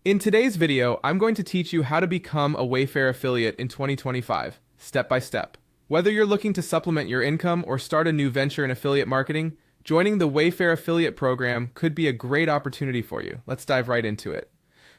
In today's video, I'm going to teach you how to become a Wayfair affiliate in 2025, step by step. Whether you're looking to supplement your income or start a new venture in affiliate marketing, joining the Wayfair affiliate program could be a great opportunity for you. Let's dive right into it.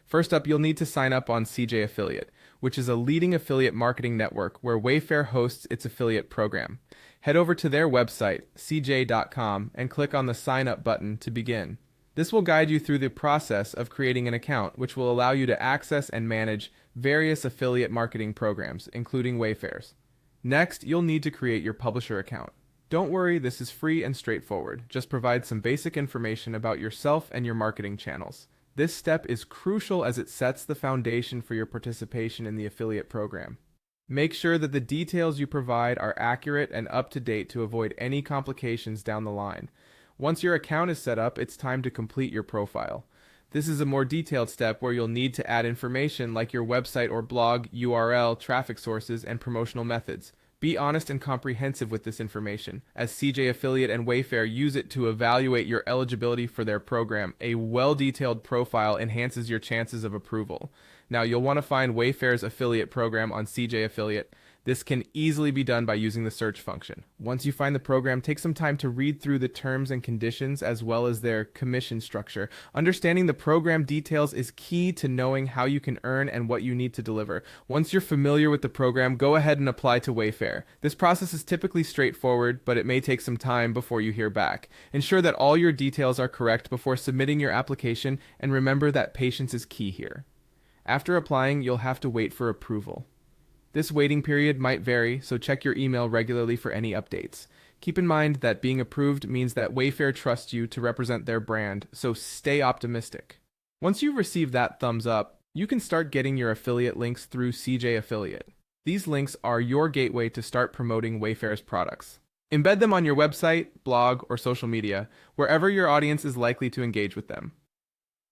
First up, you'll need to sign up on CJ Affiliate, which is a leading affiliate marketing network where Wayfair hosts its affiliate program. Head over to their website, cj.com, and click on the sign up button to begin. This will guide you through the process of creating an account, which will allow you to access and manage various affiliate marketing programs, including Wayfair's. Next, you'll need to create your publisher account. Don't worry, this is free and straightforward. Just provide some basic information about yourself and your marketing channels. This step is crucial as it sets the foundation for your participation in the affiliate program. Make sure that the details you provide are accurate and up to date to avoid any complications down the line. Once your account is set up, it's time to complete your profile. This is a more detailed step where you'll need to add information like your website or blog, URL, traffic sources, and promotional methods. Be honest and comprehensive with this information, as CJ Affiliate and Wayfair use it to evaluate your eligibility for their program. A well-detailed profile enhances your chances of approval. Now, you'll want to find Wayfair's affiliate program on CJ Affiliate. This can easily be done by using the search function. Once you find the program, take some time to read through the terms and conditions as well as their commission structure. Understanding the program details is key to knowing how you can earn and what you need to deliver. Once you're familiar with the program, go ahead and apply to Wayfair. This process is typically straightforward, but it may take some time before you hear back. Ensure that all your details are correct before submitting your application, and remember that patience is key here. After applying, you'll have to wait for approval. This waiting period might vary, so check your email regularly for any updates. Keep in mind that being approved means that Wayfair trusts you to represent their brand, so stay optimistic. Once you receive that thumbs up, you can start getting your affiliate links through CJ Affiliate. These links are your gateway to start promoting Wayfair's products. Embed them on your website, blog, or social media, wherever your audience is likely to engage with them.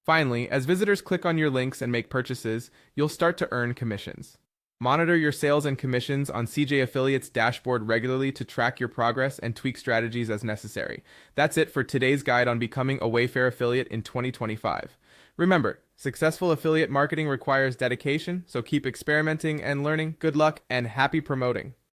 Finally, as visitors click on your links and make purchases, you'll start to earn commissions. Monitor your sales and commissions on CJ Affiliate's dashboard regularly to track your progress and tweak strategies as necessary. That's it for today's guide on becoming a Wayfair affiliate in 2025. Remember, successful affiliate marketing requires dedication, so keep experimenting and learning. Good luck and happy promoting!